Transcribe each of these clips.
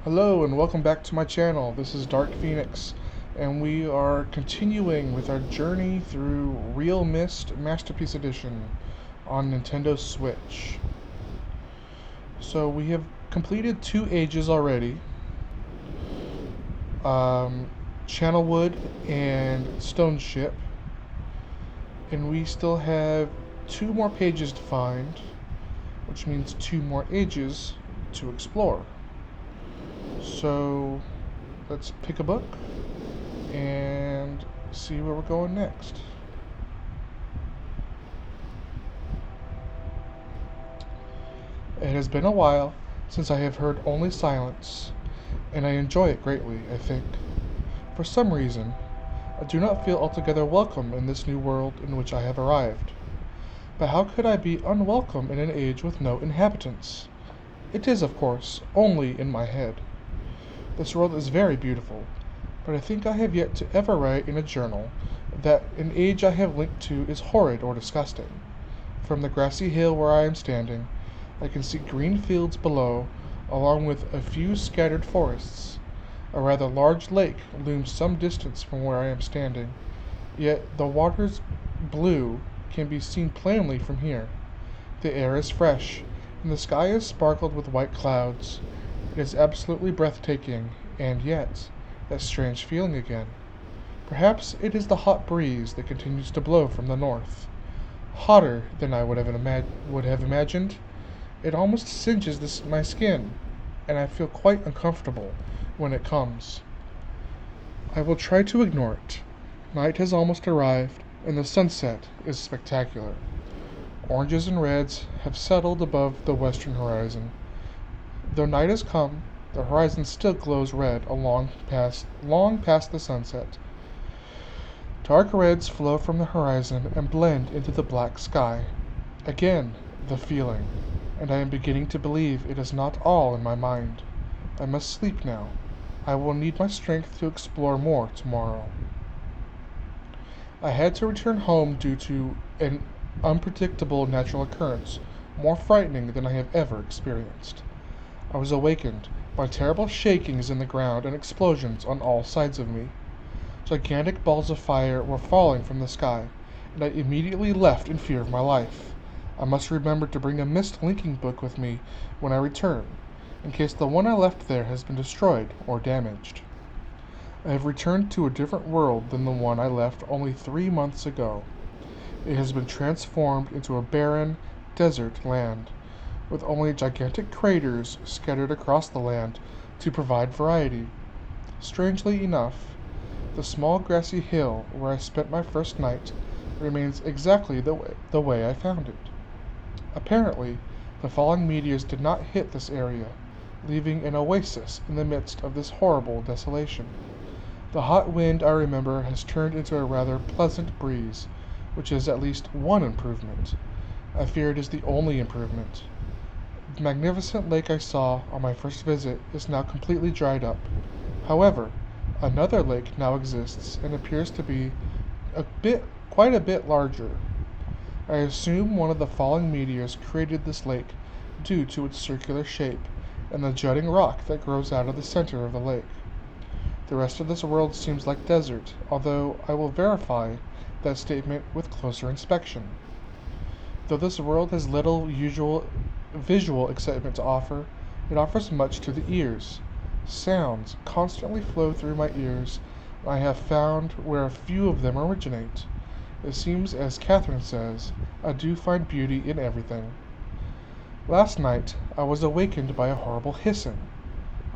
Hello and welcome back to my channel. This is Dark Phoenix, and we are continuing with our journey through RealMyst Masterpiece Edition on Nintendo Switch. So we have completed 2 ages already, Channelwood and Stone Ship, and we still have 2 more pages to find, which means 2 more ages to explore. So let's pick a book and see where we're going next. It has been a while since I have heard only silence, and I enjoy it greatly, I think. For some reason, I do not feel altogether welcome in this new world in which I have arrived. But how could I be unwelcome in an age with no inhabitants? It is, of course, only in my head. This world is very beautiful, but I think I have yet to ever write in a journal that an age I have linked to is horrid or disgusting. From the grassy hill where I am standing, I can see green fields below, along with a few scattered forests. A rather large lake looms some distance from where I am standing, yet the water's blue can be seen plainly from here. The air is fresh, and the sky is sparkled with white clouds. It is absolutely breathtaking, and yet, that strange feeling again. Perhaps it is the hot breeze that continues to blow from the north. Hotter than I would have imagined. It almost singes my skin, and I feel quite uncomfortable when it comes. I will try to ignore it. Night has almost arrived, and the sunset is spectacular. Oranges and reds have settled above the western horizon. Though night has come, the horizon still glows red long past the sunset. Dark reds flow from the horizon and blend into the black sky. Again, the feeling, and I am beginning to believe it is not all in my mind. I must sleep now. I will need my strength to explore more tomorrow. I had to return home due to an unpredictable natural occurrence, more frightening than I have ever experienced. I was awakened by terrible shakings in the ground and explosions on all sides of me. Gigantic balls of fire were falling from the sky, and I immediately left in fear of my life. I must remember to bring a mist linking book with me when I return, in case the one I left there has been destroyed or damaged. I have returned to a different world than the one I left only 3 months ago. It has been transformed into a barren, desert land, with only gigantic craters scattered across the land to provide variety. Strangely enough, the small grassy hill where I spent my first night remains exactly the way I found it. Apparently, the falling meteors did not hit this area, leaving an oasis in the midst of this horrible desolation. The hot wind, I remember, has turned into a rather pleasant breeze, which is at least one improvement. I fear it is the only improvement. The magnificent lake I saw on my first visit is now completely dried up. However, another lake now exists and appears to be quite a bit larger. I assume one of the falling meteors created this lake due to its circular shape and the jutting rock that grows out of the center of the lake. The rest of this world seems like desert, although I will verify that statement with closer inspection. Though this world has little visual excitement to offer, it offers much to the ears. Sounds constantly flow through my ears, and I have found where a few of them originate. It seems, as Catherine says, I do find beauty in everything. Last night I was awakened by a horrible hissing.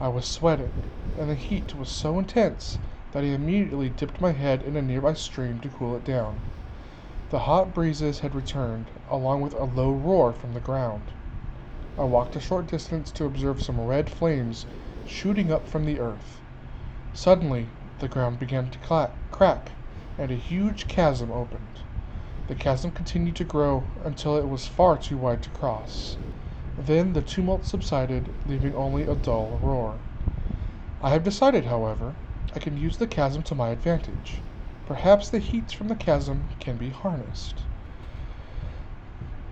I was sweating, and the heat was so intense that I immediately dipped my head in a nearby stream to cool it down. The hot breezes had returned, along with a low roar from the ground. I walked a short distance to observe some red flames shooting up from the earth. Suddenly, the ground began to crack, and a huge chasm opened. The chasm continued to grow until it was far too wide to cross. Then the tumult subsided, leaving only a dull roar. I have decided, however, I can use the chasm to my advantage. Perhaps the heat from the chasm can be harnessed.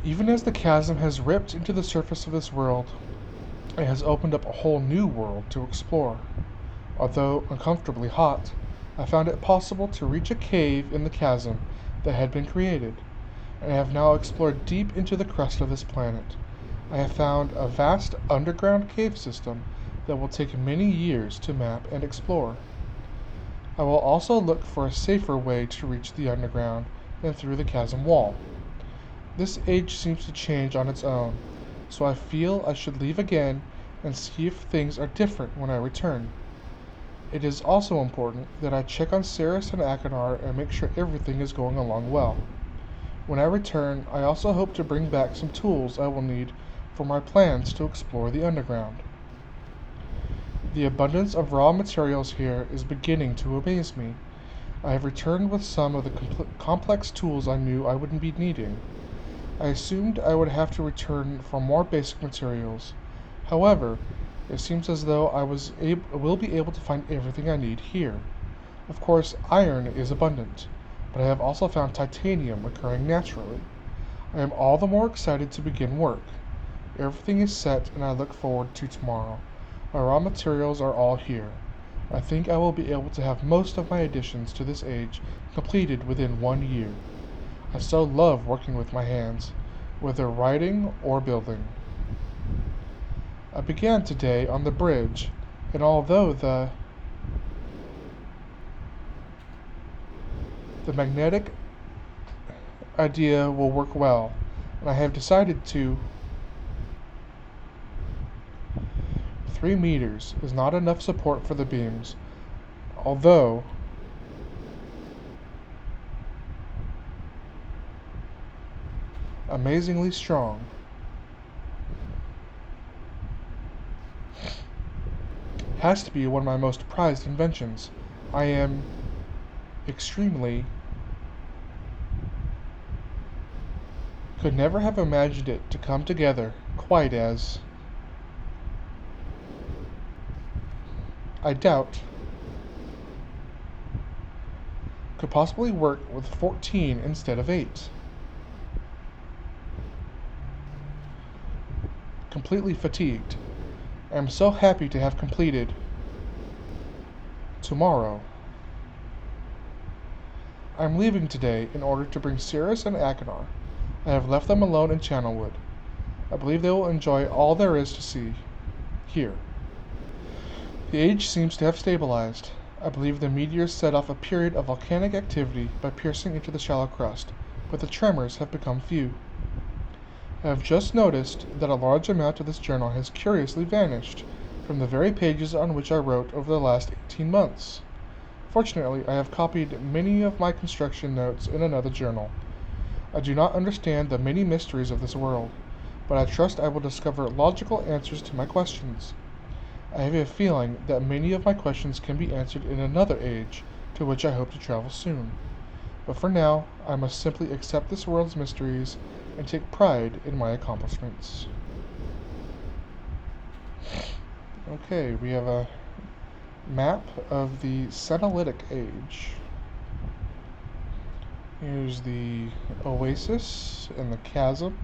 Even as the chasm has ripped into the surface of this world, It has opened up a whole new world to explore. Although uncomfortably hot, I found it possible to reach a cave in the chasm that had been created, and I have now explored deep into the crust of this planet. I have found a vast underground cave system that will take many years to map and explore. I will also look for a safer way to reach the underground than through the chasm wall. This age seems to change on its own, so I feel I should leave again and see if things are different when I return. It is also important that I check on Saris and Achenar and make sure everything is going along well. When I return, I also hope to bring back some tools I will need for my plans to explore the underground. The abundance of raw materials here is beginning to amaze me. I have returned with some of the complex tools I knew I wouldn't be needing. I assumed I would have to return for more basic materials. However, it seems as though will be able to find everything I need here. Of course, iron is abundant, but I have also found titanium occurring naturally. I am all the more excited to begin work. Everything is set and I look forward to tomorrow. My raw materials are all here. I think I will be able to have most of my additions to this age completed within 1 year. I so love working with my hands, whether writing or building. I began today on the bridge, and although the magnetic idea will work well, and I have decided to 3 meters is not enough support for the beams, although amazingly strong. Has to be one of my most prized inventions. I am extremely could never have imagined it to come together quite as I doubt could possibly work with 14 instead of 8. Completely fatigued. I am so happy to have completed tomorrow. I am leaving today in order to bring Cirrus and Achenar. I have left them alone in Channelwood. I believe they will enjoy all there is to see here. The age seems to have stabilized. I believe the meteors set off a period of volcanic activity by piercing into the shallow crust, but the tremors have become few. I have just noticed that a large amount of this journal has curiously vanished from the very pages on which I wrote over the last 18 months. Fortunately, I have copied many of my construction notes in another journal. I do not understand the many mysteries of this world, but I trust I will discover logical answers to my questions. I have a feeling that many of my questions can be answered in another age, to which I hope to travel soon. But for now, I must simply accept this world's mysteries and take pride in my accomplishments. Okay, we have a map of the Senolytic Age. Here's the oasis and the chasm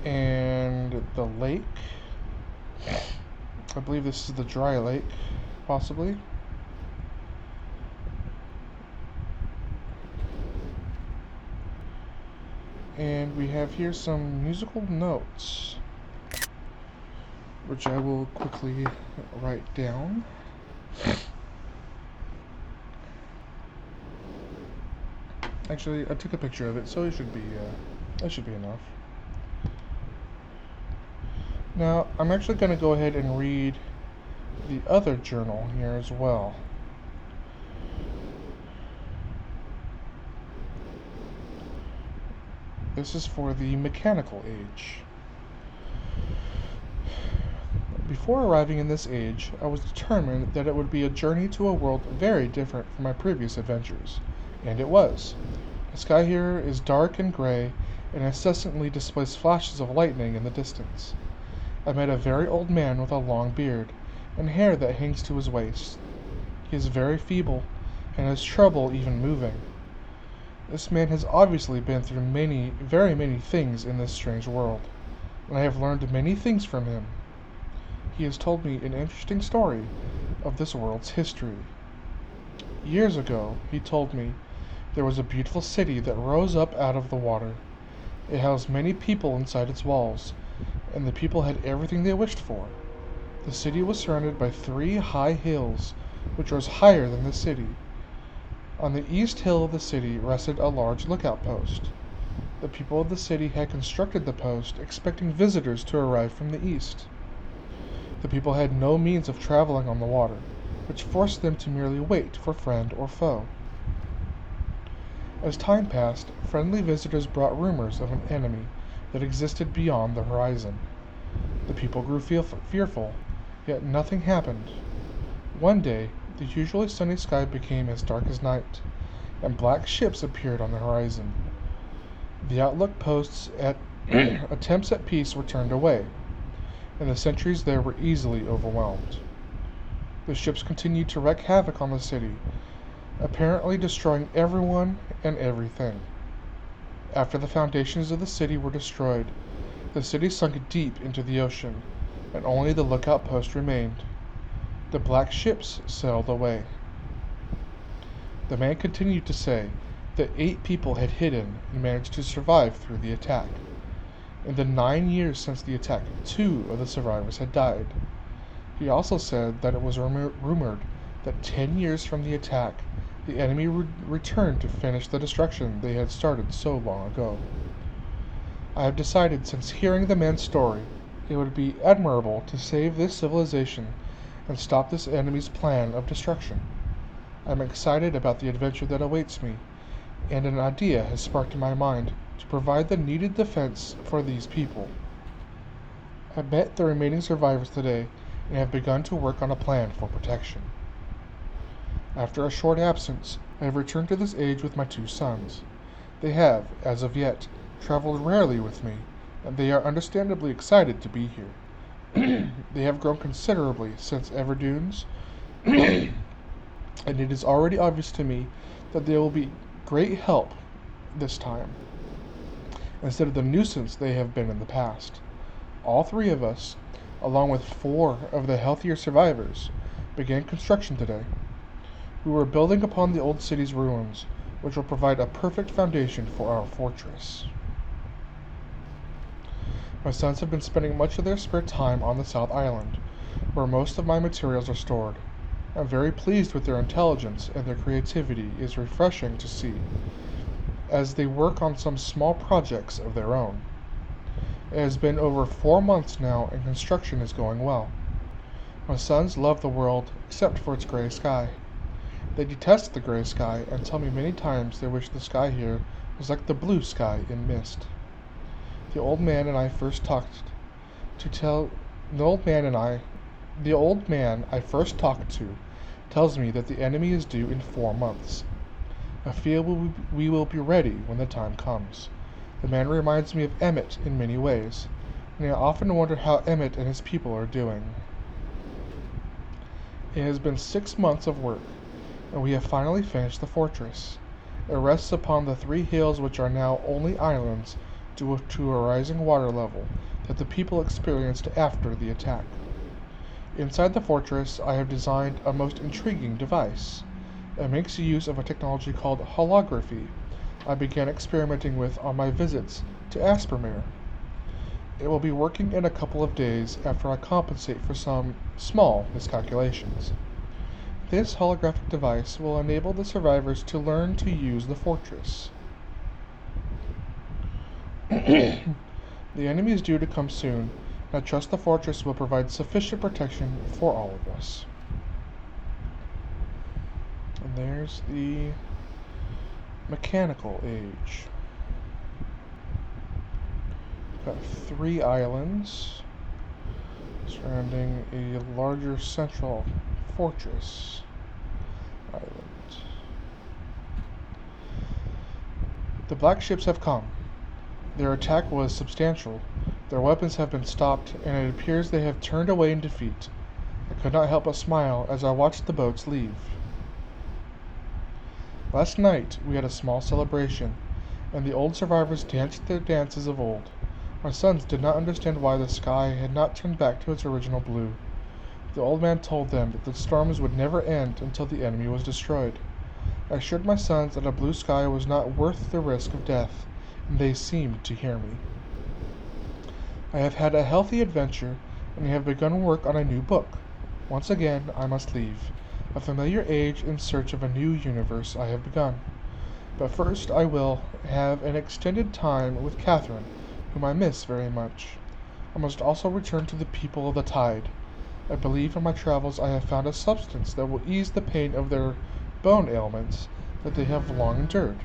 and the lake. I believe this is the dry lake, possibly. And we have here some musical notes, which I will quickly write down. Actually, I took a picture of it, so it should be that should be enough. Now, I'm actually going to go ahead and read the other journal here as well. This is for the mechanical age. Before arriving in this age, I was determined that it would be a journey to a world very different from my previous adventures, and it was. The sky here is dark and gray, and incessantly displays flashes of lightning in the distance. I met a very old man with a long beard, and hair that hangs to his waist. He is very feeble, and has trouble even moving. This man has obviously been through very many things in this strange world, and I have learned many things from him. He has told me an interesting story of this world's history. Years ago, he told me, there was a beautiful city that rose up out of the water. It housed many people inside its walls, and the people had everything they wished for. The city was surrounded by 3 high hills, which rose higher than the city. On the east hill of the city rested a large lookout post. The people of the city had constructed the post expecting visitors to arrive from the east. The people had no means of traveling on the water, which forced them to merely wait for friend or foe. As time passed, friendly visitors brought rumors of an enemy that existed beyond the horizon. The people grew fearful, yet nothing happened. One day, the usually sunny sky became as dark as night, and black ships appeared on the horizon. The outlook posts at attempts at peace were turned away, and the sentries there were easily overwhelmed. The ships continued to wreak havoc on the city, apparently destroying everyone and everything. After the foundations of the city were destroyed, the city sunk deep into the ocean, and only the lookout post remained. The black ships sailed away. The man continued to say that 8 people had hidden and managed to survive through the attack. In the 9 years since the attack, 2 of the survivors had died. He also said that it was rumored that 10 years from the attack, the enemy would return to finish the destruction they had started so long ago. I have decided, since hearing the man's story, it would be admirable to save this civilization and stop this enemy's plan of destruction. I am excited about the adventure that awaits me, and an idea has sparked in my mind to provide the needed defense for these people. I met the remaining survivors today and have begun to work on a plan for protection. After a short absence, I have returned to this age with my 2 sons. They have, as of yet, traveled rarely with me, and they are understandably excited to be here. They have grown considerably since Everdunes, and it is already obvious to me that they will be great help this time, instead of the nuisance they have been in the past. All 3 of us, along with 4 of the healthier survivors, began construction today. We were building upon the old city's ruins, which will provide a perfect foundation for our fortress. My sons have been spending much of their spare time on the South Island, where most of my materials are stored. I'm very pleased with their intelligence, and their creativity is refreshing to see, as they work on some small projects of their own. It has been over 4 months now, and construction is going well. My sons love the world, except for its gray sky. They detest the gray sky and tell me many times they wish the sky here was like the blue sky in Myst. The old man I first talked to tells me that the enemy is due in 4 months. I feel we will be ready when the time comes. The man reminds me of Emmett in many ways, and I often wonder how Emmett and his people are doing. It has been 6 months of work, and we have finally finished the fortress. It rests upon the 3 hills which are now only islands due to a rising water level that the people experienced after the attack. Inside the fortress, I have designed a most intriguing device. It makes use of a technology called holography I began experimenting with on my visits to Aspermere. It will be working in a couple of days after I compensate for some small miscalculations. This holographic device will enable the survivors to learn to use the fortress. The enemy is due to come soon, and I trust the fortress will provide sufficient protection for all of us. And there's the mechanical age. Got 3 islands surrounding a larger central fortress island. The black ships have come. Their attack was substantial. Their weapons have been stopped, and it appears they have turned away in defeat. I could not help but smile as I watched the boats leave. Last night we had a small celebration, and the old survivors danced their dances of old. My sons did not understand why the sky had not turned back to its original blue. The old man told them that the storms would never end until the enemy was destroyed. I assured my sons that a blue sky was not worth the risk of death, and they seemed to hear me. I have had a healthy adventure, and I have begun work on a new book. Once again, I must leave a familiar age in search of a new universe I have begun. But first I will have an extended time with Catherine, whom I miss very much. I must also return to the people of the tide. I believe in my travels I have found a substance that will ease the pain of their bone ailments that they have long endured.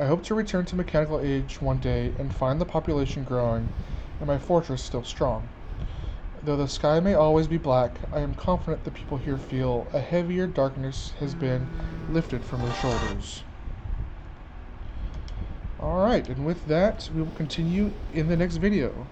I hope to return to mechanical age one day and find the population growing and my fortress still strong. Though the sky may always be black, I am confident the people here feel a heavier darkness has been lifted from their shoulders. Alright, and with that, we will continue in the next video.